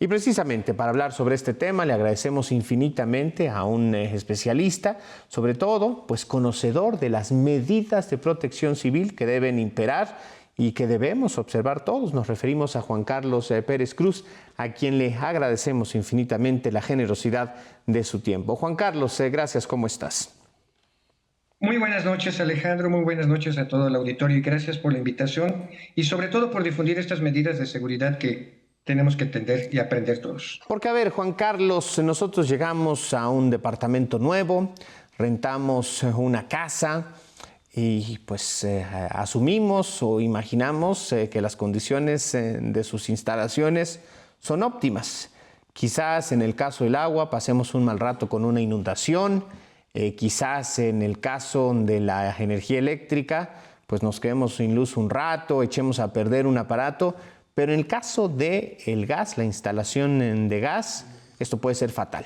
Y precisamente para hablar sobre este tema le agradecemos infinitamente a un especialista, sobre todo pues conocedor de las medidas de protección civil que deben imperar y que debemos observar todos. Nos referimos a Juan Carlos Pérez Cruz, a quien le agradecemos infinitamente la generosidad de su tiempo. Juan Carlos, gracias, ¿cómo estás? Muy buenas noches, Alejandro, muy buenas noches a todo el auditorio y gracias por la invitación y sobre todo por difundir estas medidas de seguridad que tenemos que entender y aprender todos. Porque, a ver, Juan Carlos, nosotros llegamos a un departamento nuevo, rentamos una casa y pues asumimos o imaginamos que las condiciones de sus instalaciones son óptimas. Quizás en el caso del agua pasemos un mal rato con una inundación, quizás en el caso de la energía eléctrica pues nos quedemos sin luz un rato, echemos a perder un aparato. Pero en el caso del gas, la instalación de gas, esto puede ser fatal.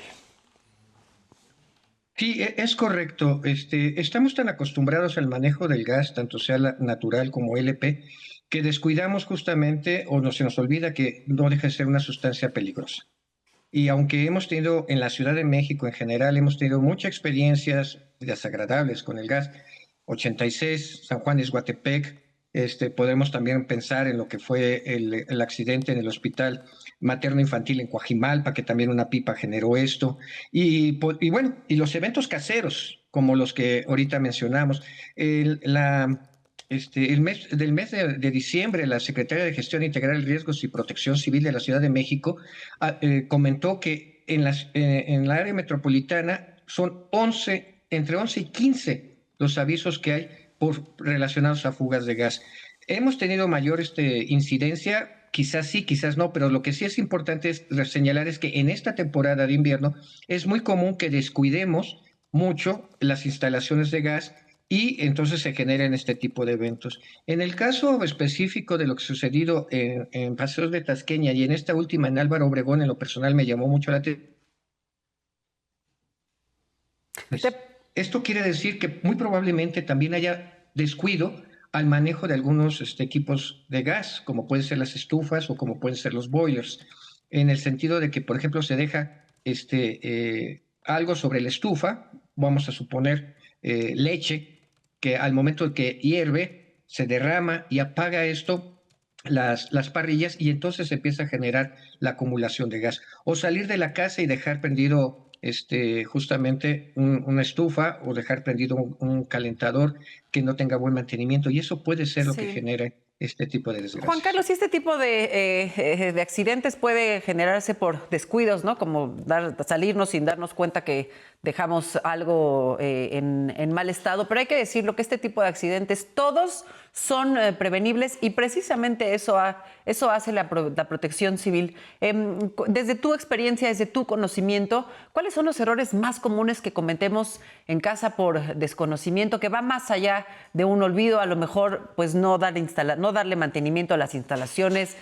Sí, es correcto. Estamos tan acostumbrados al manejo del gas, tanto sea natural como LP, que descuidamos justamente o se nos olvida que no deja de ser una sustancia peligrosa. Y aunque hemos tenido en la Ciudad de México en general, hemos tenido muchas experiencias desagradables con el gas, 86, San Juan Guatepec, podemos también pensar en lo que fue el accidente en el hospital materno infantil en Coajimalpa, que también una pipa generó esto, y bueno, y los eventos caseros, como los que ahorita mencionamos. El, la, del mes de diciembre, la Secretaría de Gestión Integral de Riesgos y Protección Civil de la Ciudad de México comentó que en la área metropolitana son entre 11 y 15 los avisos que hay relacionados a fugas de gas. Hemos tenido mayor incidencia, quizás sí, quizás no, pero lo que sí es importante señalar es que en esta temporada de invierno es muy común que descuidemos mucho las instalaciones de gas y entonces se generan este tipo de eventos. En el caso específico de lo que ha sucedido en Paseos de Tasqueña y en esta última en Álvaro Obregón, en lo personal me llamó mucho la atención. Te- Esto quiere decir que muy probablemente también haya descuido al manejo de algunos equipos de gas, como pueden ser las estufas o como pueden ser los boilers, en el sentido de que, por ejemplo, se deja algo sobre la estufa, vamos a suponer leche, que al momento que hierve se derrama y apaga esto las parrillas y entonces empieza a generar la acumulación de gas. O salir de la casa y dejar prendido justamente una estufa o dejar prendido un calentador que no tenga buen mantenimiento y eso puede ser lo que Sí. genere este tipo de Juan desgracias. Carlos, y este tipo de accidentes puede generarse por descuidos, ¿no? Como salirnos sin darnos cuenta que dejamos algo en mal estado. Pero hay que decirlo que este tipo de accidentes todos son prevenibles y precisamente eso hace la protección civil. Desde tu experiencia, desde tu conocimiento, ¿cuáles son los errores más comunes que cometemos en casa por desconocimiento, que va más allá de un olvido, a lo mejor pues no darle mantenimiento a las instalaciones,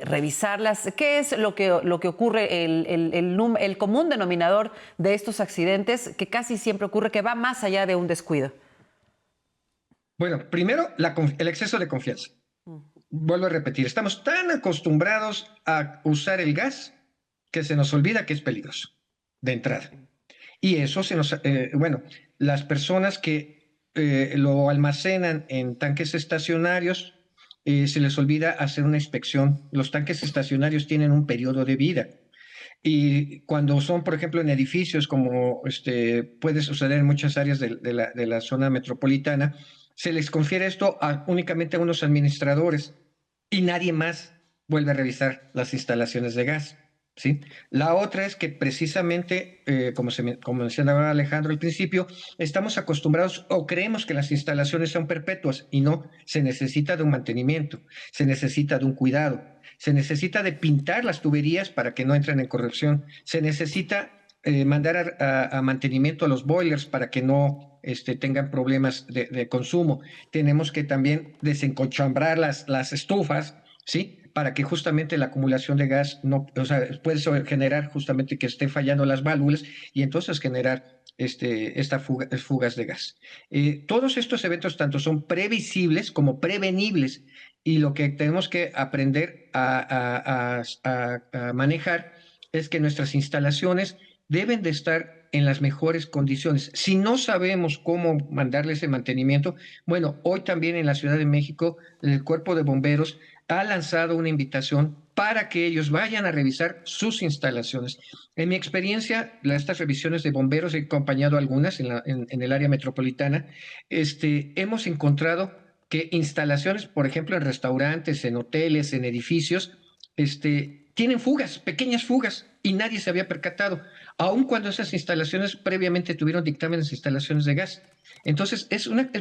revisarlas? ¿Qué es lo que ocurre, el común denominador de estos accidentes, que casi siempre ocurre, que va más allá de un descuido? Bueno, primero el exceso de confianza. Vuelvo a repetir, estamos tan acostumbrados a usar el gas que se nos olvida que es peligroso de entrada. Y eso bueno, las personas que lo almacenan en tanques estacionarios, se les olvida hacer una inspección. Los tanques estacionarios tienen un periodo de vida. Y cuando son, por ejemplo, en edificios, como puede suceder en muchas áreas de la zona metropolitana, se les confiere esto únicamente a unos administradores y nadie más vuelve a revisar las instalaciones de gas. ¿Sí? La otra es que precisamente, como mencionaba Alejandro al principio, estamos acostumbrados o creemos que las instalaciones son perpetuas y no, se necesita de un mantenimiento, se necesita de un cuidado, se necesita de pintar las tuberías para que no entren en corrupción, se necesita mandar a mantenimiento a los boilers para que no tengan problemas de consumo. Tenemos que también desencochambrar las estufas, ¿sí? Para que justamente la acumulación de gas no, o sea, puede generar justamente que esté fallando las válvulas y entonces generar estas fugas de gas. Todos estos eventos tanto son previsibles como prevenibles y lo que tenemos que aprender a manejar es que nuestras instalaciones deben de estar en las mejores condiciones. Si no sabemos cómo mandarle ese mantenimiento, bueno, hoy también en la Ciudad de México, el Cuerpo de Bomberos ha lanzado una invitación para que ellos vayan a revisar sus instalaciones. En mi experiencia, estas revisiones de bomberos, he acompañado algunas en el área metropolitana, hemos encontrado que instalaciones, por ejemplo, en restaurantes, en hoteles, en edificios, tienen fugas, pequeñas fugas, y nadie se había percatado, aun cuando esas instalaciones previamente tuvieron dictámenes de instalaciones de gas. Entonces,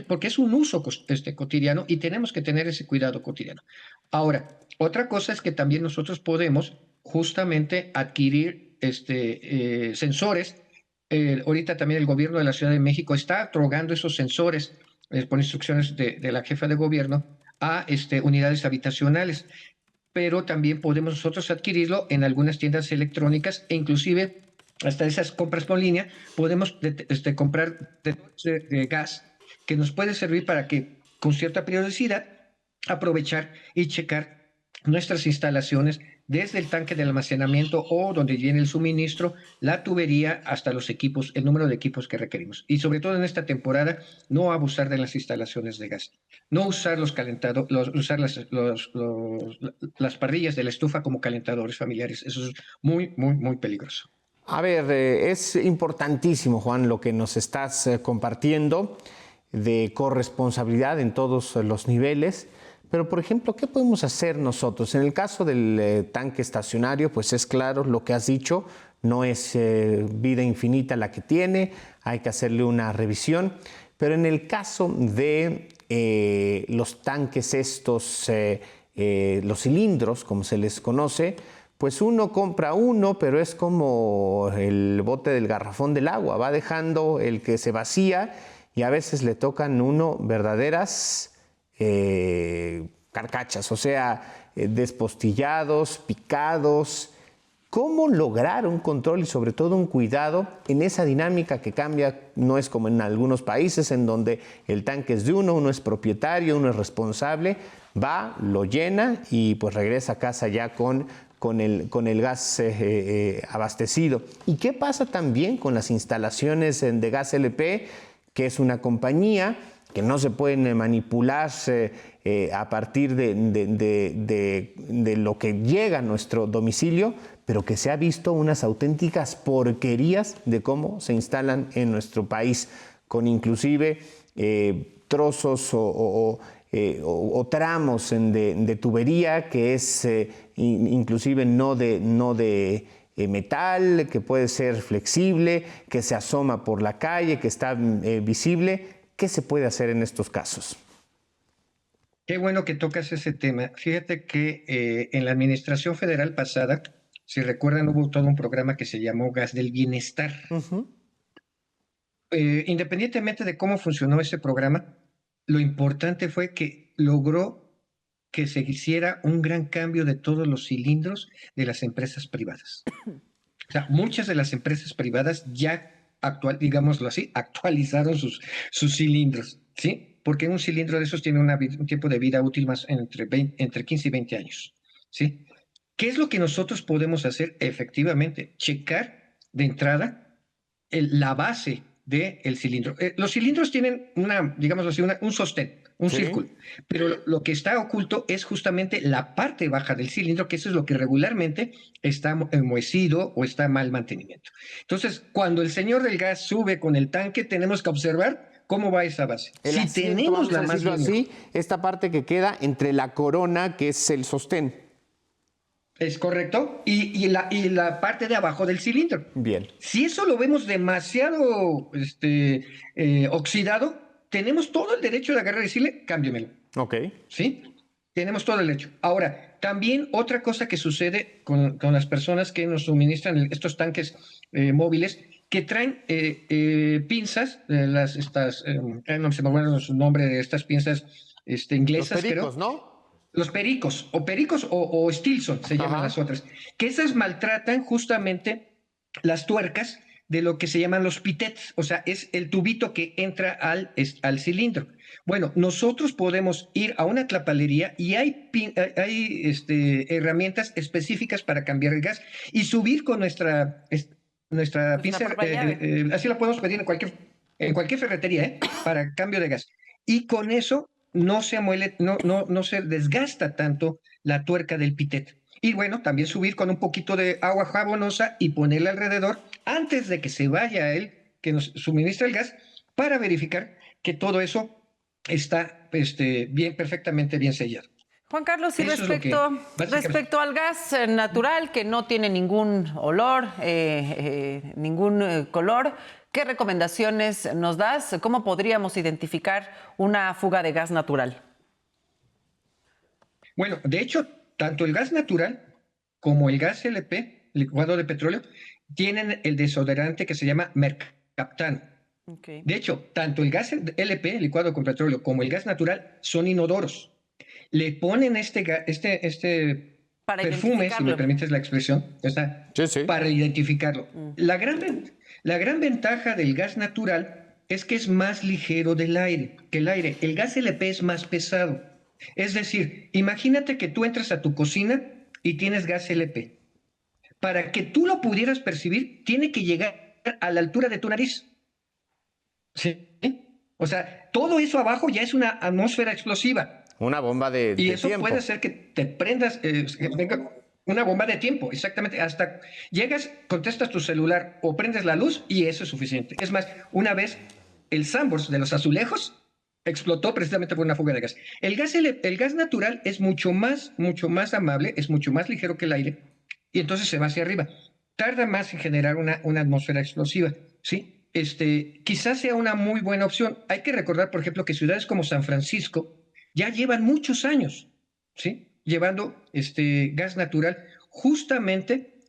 porque es un uso cotidiano y tenemos que tener ese cuidado cotidiano. Ahora, otra cosa es que también nosotros podemos justamente adquirir sensores. Ahorita también el gobierno de la Ciudad de México está otorgando esos sensores por instrucciones de la jefa de gobierno a unidades habitacionales, pero también podemos nosotros adquirirlo en algunas tiendas electrónicas e inclusive hasta esas compras por línea podemos comprar de gas que nos puede servir para que con cierta periodicidad aprovechar y checar nuestras instalaciones desde el tanque de almacenamiento o donde viene el suministro, la tubería, hasta los equipos, el número de equipos que requerimos. Y sobre todo en esta temporada, no abusar de las instalaciones de gas. No usar usar las parrillas de la estufa como calentadores familiares. Eso es muy, muy, muy peligroso. A ver, es importantísimo, Juan, lo que nos estás compartiendo de corresponsabilidad en todos los niveles. Pero, por ejemplo, ¿qué podemos hacer nosotros? En el caso del tanque estacionario, pues es claro lo que has dicho, no es vida infinita la que tiene, hay que hacerle una revisión. Pero en el caso de los tanques estos, los cilindros, como se les conoce, pues uno compra uno, pero es como el bote del garrafón del agua, va dejando el que se vacía y a veces le tocan uno verdaderas carcachas, o sea, despostillados, picados. ¿Cómo lograr un control y sobre todo un cuidado en esa dinámica que cambia? No es como en algunos países en donde el tanque es de uno es propietario, uno es responsable, va, lo llena y pues regresa a casa ya con el gas abastecido. ¿Y qué pasa también con las instalaciones de gas LP, que es una compañía que no se pueden manipular a partir de lo que llega a nuestro domicilio, pero que se ha visto unas auténticas porquerías de cómo se instalan en nuestro país, con inclusive trozos o tramos de tubería que es inclusive no de metal, que puede ser flexible, que se asoma por la calle, que está visible. ¿Qué se puede hacer en estos casos? Qué bueno que tocas ese tema. Fíjate que en la administración federal pasada, si recuerdan, hubo todo un programa que se llamó Gas del Bienestar. Uh-huh. Independientemente de cómo funcionó ese programa, lo importante fue que logró que se hiciera un gran cambio de todos los cilindros de las empresas privadas. O sea, muchas de las empresas privadas ya digámoslo así, actualizaron sus cilindros, ¿sí? Porque un cilindro de esos tiene un tiempo de vida útil más entre 15 y 20 años, ¿sí? ¿Qué es lo que nosotros podemos hacer? Efectivamente, checar de entrada la base del cilindro. Los cilindros tienen digámoslo así, un sostén, un círculo, pero lo que está oculto es justamente la parte baja del cilindro, que eso es lo que regularmente está enmohecido o está mal mantenimiento. Entonces, cuando el señor del gas sube con el tanque, tenemos que observar cómo va esa base. Si asiento, tenemos la más así, esta parte que queda entre la corona, que es el sostén. Es correcto, y la parte de abajo del cilindro. Bien. Si eso lo vemos demasiado oxidado, tenemos todo el derecho de agarrar y decirle, cámbiamelo. Ok. ¿Sí? Tenemos todo el derecho. Ahora, también otra cosa que sucede con las personas que nos suministran estos tanques móviles, que traen pinzas, no se me acuerdo su nombre de estas pinzas inglesas, los pericos, creo. ¿no? Los pericos o Stilson se llaman las otras, que esas maltratan justamente las tuercas de lo que se llaman los pitets, o sea, es el tubito que entra al cilindro. Bueno, nosotros podemos ir a una tlapalería y hay herramientas específicas para cambiar el gas y subir con nuestra pinza, así la podemos pedir en cualquier ferretería, para cambio de gas. Y con eso no se amuele, no se desgasta tanto la tuerca del pitet. Y bueno, también subir con un poquito de agua jabonosa y ponerle alrededor antes de que se vaya él, que nos suministra el gas, para verificar que todo eso está perfectamente bien sellado. Juan Carlos, y Eso respecto al gas natural, que no tiene ningún olor, ningún color, ¿qué recomendaciones nos das? ¿Cómo podríamos identificar una fuga de gas natural? Bueno, de hecho, tanto el gas natural como el gas LP, licuado de petróleo, tienen el desodorante que se llama mercaptano. Okay. De hecho, tanto el gas LP, licuado con petróleo, como el gas natural son inodoros. Le ponen este perfume, si me permites la expresión, para identificarlo. La gran ventaja del gas natural es que es más ligero que el aire. El gas LP es más pesado. Es decir, imagínate que tú entras a tu cocina y tienes gas LP. Para que tú lo pudieras percibir, tiene que llegar a la altura de tu nariz. ¿Sí? O sea, todo eso abajo ya es una atmósfera explosiva. Una bomba de tiempo. Y eso puede hacer que te prendas, una bomba de tiempo, exactamente. Hasta llegas, contestas tu celular o prendes la luz y eso es suficiente. Es más, una vez el Sanborns de los azulejos explotó precisamente por una fuga de gas. El gas natural es mucho más amable, es mucho más ligero que el aire y entonces se va hacia arriba. Tarda más en generar una atmósfera explosiva, ¿sí? Quizás sea una muy buena opción. Hay que recordar, por ejemplo, que ciudades como San Francisco ya llevan muchos años, ¿sí?, llevando gas natural, justamente,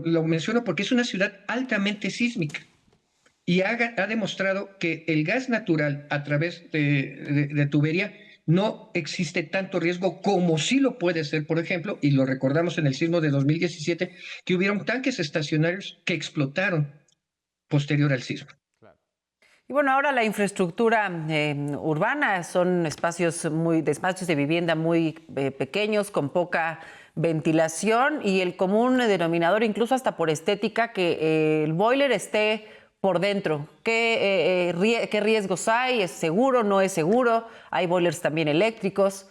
lo menciono porque es una ciudad altamente sísmica y ha demostrado que el gas natural a través de tubería no existe tanto riesgo como sí lo puede ser, por ejemplo, y lo recordamos en el sismo de 2017, que hubieron tanques estacionarios que explotaron posterior al sismo. Y bueno, ahora la infraestructura urbana son espacios de vivienda muy pequeños, con poca ventilación y el común denominador, incluso hasta por estética, que el boiler esté por dentro. ¿Qué riesgos hay? ¿Es seguro? ¿No es seguro? Hay boilers también eléctricos.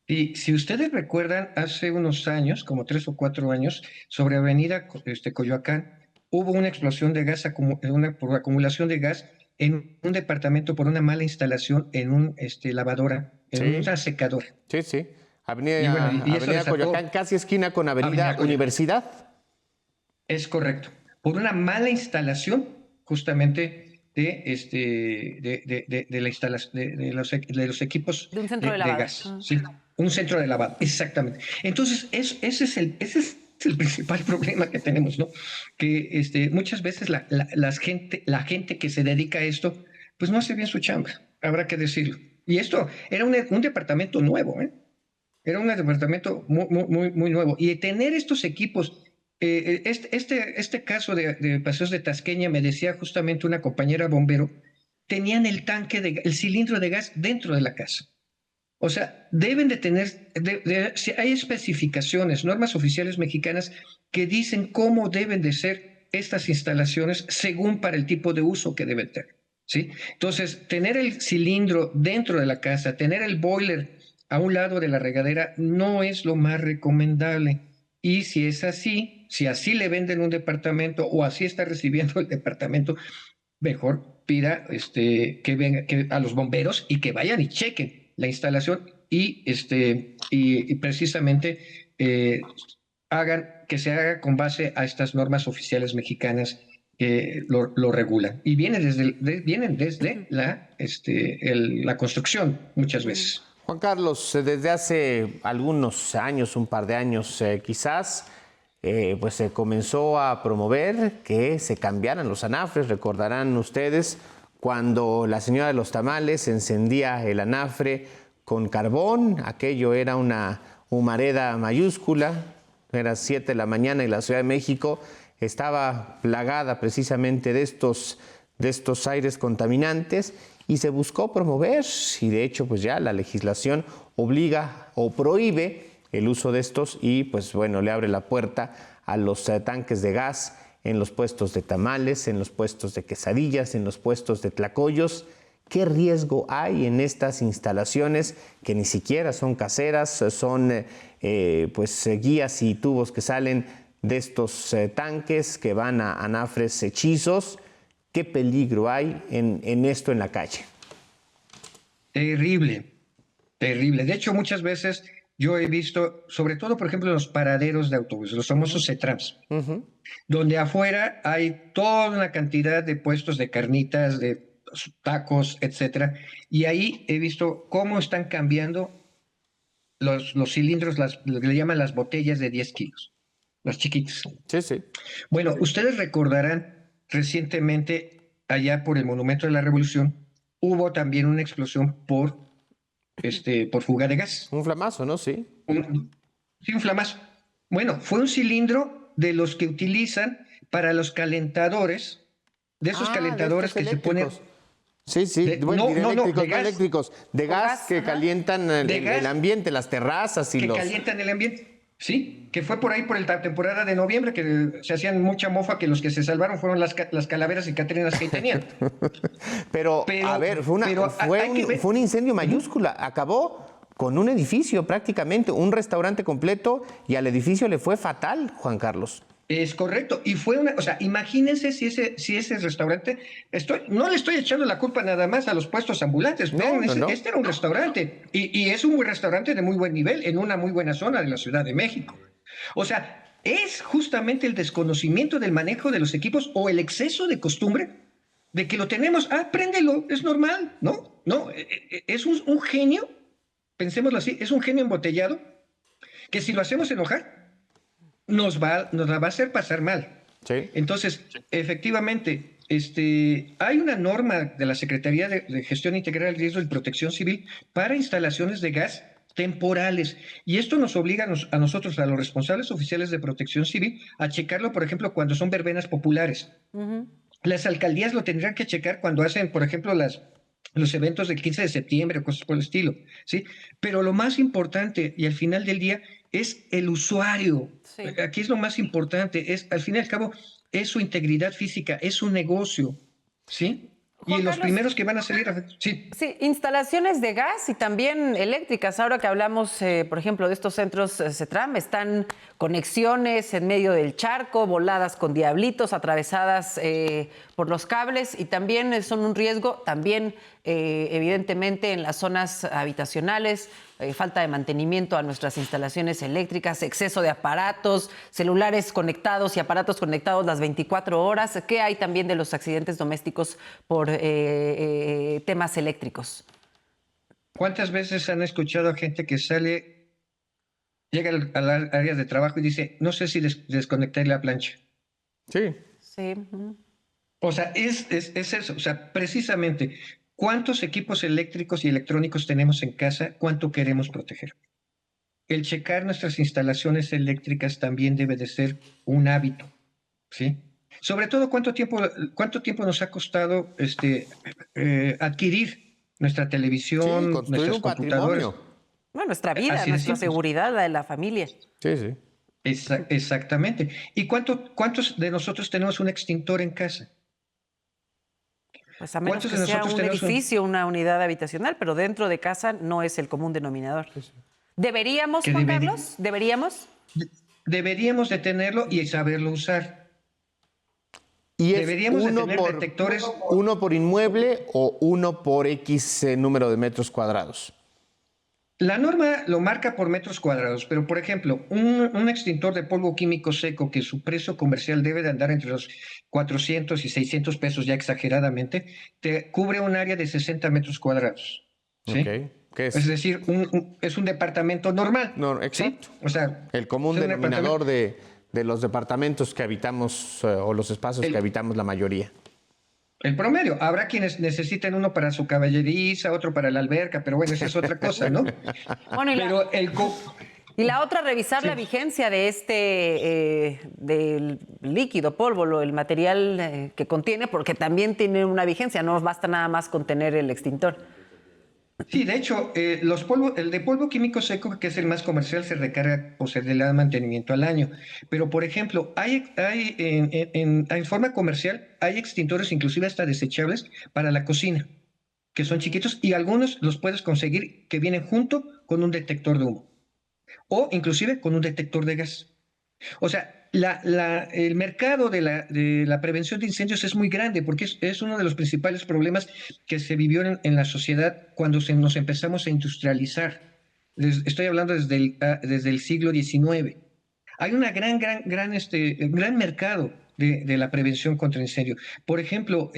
Y si ustedes recuerdan, hace unos años, como 3 o 4 años, sobre Avenida Coyoacán, hubo una explosión de gas, por acumulación de gas en un departamento por una mala instalación en un lavadora, en una secadora. Sí, sí. Avenida Coyoacán, casi esquina con Avenida Universidad. Es correcto. Por una mala instalación, justamente, de los equipos de un centro de gas. Sí, un centro de lavado, exactamente. Entonces, ese es el principal problema que tenemos, ¿no? Que muchas veces la gente que se dedica a esto, pues no hace bien su chamba, habrá que decirlo. Y esto era un departamento nuevo, ¿eh? Era un departamento muy nuevo. Y tener estos equipos, este caso de Paseos de Tasqueña, me decía justamente una compañera bombero, tenían el cilindro de gas dentro de la casa. O sea, deben de tener, si hay especificaciones, normas oficiales mexicanas que dicen cómo deben de ser estas instalaciones según para el tipo de uso que deben tener, ¿sí? Entonces, tener el cilindro dentro de la casa, tener el boiler a un lado de la regadera no es lo más recomendable. Y si es así, si así le venden un departamento o así está recibiendo el departamento, mejor pida que a los bomberos y que vayan y chequen la instalación y precisamente que se haga con base a estas normas oficiales mexicanas que lo regulan. Y vienen desde la construcción muchas veces. Juan Carlos, desde hace algunos años, un par de años quizás, pues se comenzó a promover que se cambiaran los anafres. Recordarán ustedes cuando la señora de los tamales encendía el anafre con carbón, aquello era una humareda mayúscula, era 7 de la mañana en la Ciudad de México, estaba plagada precisamente de estos aires contaminantes y se buscó promover, y de hecho pues ya la legislación obliga o prohíbe el uso de estos y pues bueno, le abre la puerta a los tanques de gas en los puestos de tamales, en los puestos de quesadillas, en los puestos de tlacoyos. ¿Qué riesgo hay en estas instalaciones que ni siquiera son caseras, son guías y tubos que salen de estos tanques que van a anafres hechizos? ¿Qué peligro hay en esto en la calle? Terrible, terrible. De hecho, muchas veces yo he visto, sobre todo, por ejemplo, en los paraderos de autobuses, los famosos CETRAMS, donde afuera hay toda una cantidad de puestos de carnitas, de tacos, etcétera, y ahí he visto cómo están cambiando los cilindros, lo que le llaman las botellas de 10 kilos, las chiquitas. Sí, sí. Bueno, ustedes recordarán recientemente, allá por el Monumento de la Revolución, hubo también una explosión por fuga de gas. Un flamazo, ¿no? Sí. Sí, un flamazo. Bueno, fue un cilindro de los que utilizan para los calentadores, de esos calentadores que se ponen... Sí, sí, de gas que calientan el ambiente, las terrazas y que calientan el ambiente. Sí, que fue por ahí por la temporada de noviembre que se hacían mucha mofa, que los que se salvaron fueron las calaveras y catrinas que ahí tenían. pero a ver, fue un incendio mayúscula. Acabó con un edificio prácticamente, un restaurante completo, y al edificio le fue fatal, Juan Carlos. Es correcto. Y fue o sea, imagínense si ese restaurante, no le estoy echando la culpa nada más a los puestos ambulantes. No. Este era un restaurante y es un restaurante de muy buen nivel en una muy buena zona de la Ciudad de México. O sea, es justamente el desconocimiento del manejo de los equipos o el exceso de costumbre de que lo tenemos. Préndelo, es normal. No, es un genio, pensémoslo así, es un genio embotellado que si lo hacemos enojar, nos la va a hacer pasar mal. Sí. Entonces, efectivamente, hay una norma de la Secretaría de Gestión Integral del Riesgo y Protección Civil para instalaciones de gas temporales. Y esto nos obliga a nosotros, a los responsables oficiales de protección civil, a checarlo, por ejemplo, cuando son verbenas populares. Las alcaldías lo tendrán que checar cuando hacen, por ejemplo, los eventos del 15 de septiembre o cosas por el estilo, ¿sí? Pero lo más importante, y al final del día, es el usuario. Sí. Aquí es lo más importante, al fin y al cabo, es su integridad física, es su negocio, ¿sí? Juan y los Carlos, primeros que van a salir... Sí. Sí, instalaciones de gas y también eléctricas. Ahora que hablamos, por ejemplo, de estos centros CETRAM, están conexiones en medio del charco, voladas con diablitos, atravesadas por los cables, y también son un riesgo, también evidentemente en las zonas habitacionales, falta de mantenimiento a nuestras instalaciones eléctricas, exceso de aparatos, celulares conectados y aparatos conectados las 24 horas. ¿Qué hay también de los accidentes domésticos por temas eléctricos? ¿Cuántas veces han escuchado a gente que llega a las áreas de trabajo y dice, no sé si desconectar la plancha? Sí. Sí. O sea, es eso. O sea, precisamente, ¿cuántos equipos eléctricos y electrónicos tenemos en casa? ¿Cuánto queremos proteger? El checar nuestras instalaciones eléctricas también debe de ser un hábito, ¿sí? Sobre todo, ¿cuánto tiempo nos ha costado adquirir nuestra televisión, nuestros computadores? Bueno, nuestra vida, nuestra seguridad, la de la familia. Sí, sí. Exactamente. ¿Y cuántos de nosotros tenemos un extintor en casa? Pues a menos que sea un edificio, una unidad habitacional, pero dentro de casa no es el común denominador. ¿Deberíamos, Juan Carlos? ¿Deberíamos? Deberíamos de tenerlo y saberlo usar. ¿Y deberíamos de tener detectores? ¿Uno por inmueble o uno por X número de metros cuadrados? La norma lo marca por metros cuadrados, pero por ejemplo, un extintor de polvo químico seco que su precio comercial debe de andar entre los 400 y 600 pesos ya exageradamente, te cubre un área de 60 metros cuadrados. ¿Sí? Okay. ¿Qué es? Es decir, es un departamento normal. No, exacto. ¿Sí? O sea, el común denominador de los departamentos que habitamos o los espacios que habitamos la mayoría. El promedio. Habrá quienes necesiten uno para su caballeriza, otro para la alberca, pero bueno, esa es otra cosa, ¿no? Bueno, Y la otra, revisar la vigencia de del líquido, polvo, el material que contiene, porque también tiene una vigencia, no basta nada más con tener el extintor. Sí, de hecho, el de polvo químico seco, que es el más comercial, se recarga o se le da mantenimiento al año. Pero, por ejemplo, en forma comercial, hay extintores inclusive hasta desechables para la cocina, que son chiquitos y algunos los puedes conseguir que vienen junto con un detector de humo o inclusive con un detector de gas. O sea, el mercado de la prevención de incendios es muy grande porque es uno de los principales problemas que se vivió en la sociedad cuando nos empezamos a industrializar. Estoy hablando desde el siglo XIX. Hay una gran mercado de la prevención contra incendio. Por ejemplo,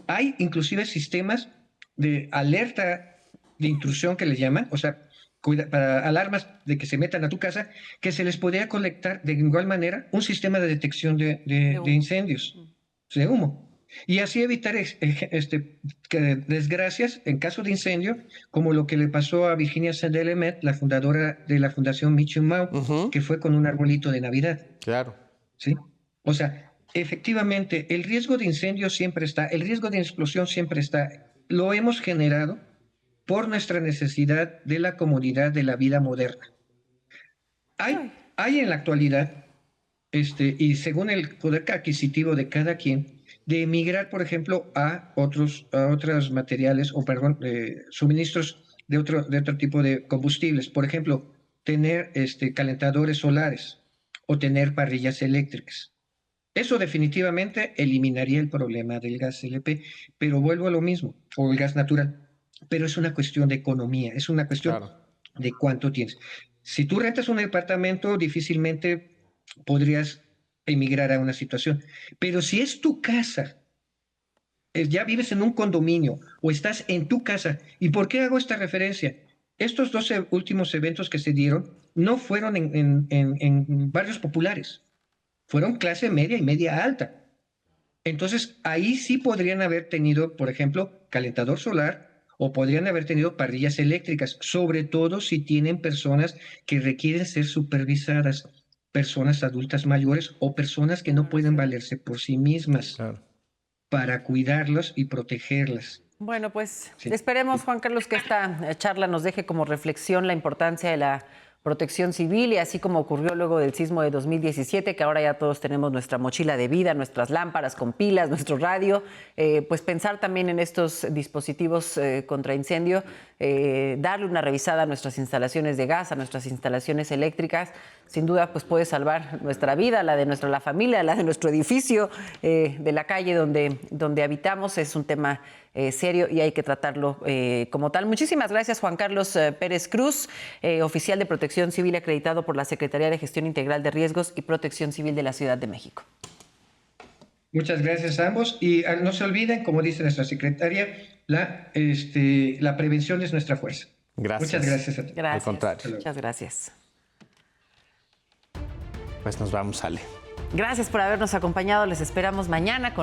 hay inclusive sistemas de alerta de intrusión que les llaman, o sea, para alarmas de que se metan a tu casa, que se les podría conectar de igual manera un sistema de detección de incendios, de humo. Y así evitar desgracias en caso de incendio, como lo que le pasó a Virginia Sandel-Met, la fundadora de la Fundación Michio Mau, que fue con un arbolito de Navidad. Claro. ¿Sí? O sea, efectivamente, el riesgo de incendio siempre está, el riesgo de explosión siempre está. Lo hemos generado por nuestra necesidad de la comodidad de la vida moderna. Hay en la actualidad, y según el poder adquisitivo de cada quien, de emigrar, por ejemplo, a otros materiales, o perdón, suministros de otro tipo de combustibles. Por ejemplo, tener calentadores solares o tener parrillas eléctricas. Eso definitivamente eliminaría el problema del gas LP, pero vuelvo a lo mismo, o el gas natural. Pero es una cuestión de economía, es una cuestión de cuánto tienes. Si tú rentas un departamento, difícilmente podrías emigrar a una situación. Pero si es tu casa, ya vives en un condominio o estás en tu casa, ¿y por qué hago esta referencia? Estos dos últimos eventos que se dieron no fueron en barrios populares, fueron clase media y media alta. Entonces, ahí sí podrían haber tenido, por ejemplo, calentador solar o podrían haber tenido parrillas eléctricas, sobre todo si tienen personas que requieren ser supervisadas, personas adultas mayores o personas que no pueden valerse por sí mismas para cuidarlos y protegerlas. Bueno, pues esperemos, Juan Carlos, que esta charla nos deje como reflexión la importancia de la protección civil, y así como ocurrió luego del sismo de 2017, que ahora ya todos tenemos nuestra mochila de vida, nuestras lámparas con pilas, nuestro radio, pues pensar también en estos dispositivos contra incendio, darle una revisada a nuestras instalaciones de gas, a nuestras instalaciones eléctricas. Sin duda, pues puede salvar nuestra vida, la de la familia, la de nuestro edificio, de la calle donde habitamos. Es un tema serio y hay que tratarlo como tal. Muchísimas gracias, Juan Carlos Pérez Cruz, oficial de Protección Civil acreditado por la Secretaría de Gestión Integral de Riesgos y Protección Civil de la Ciudad de México. Muchas gracias a ambos y no se olviden, como dice nuestra secretaria, la prevención es nuestra fuerza. Gracias. Muchas gracias a ti. Gracias. Al contrario. Muchas gracias. Pues nos vamos, Ale. Gracias por habernos acompañado. Les esperamos mañana con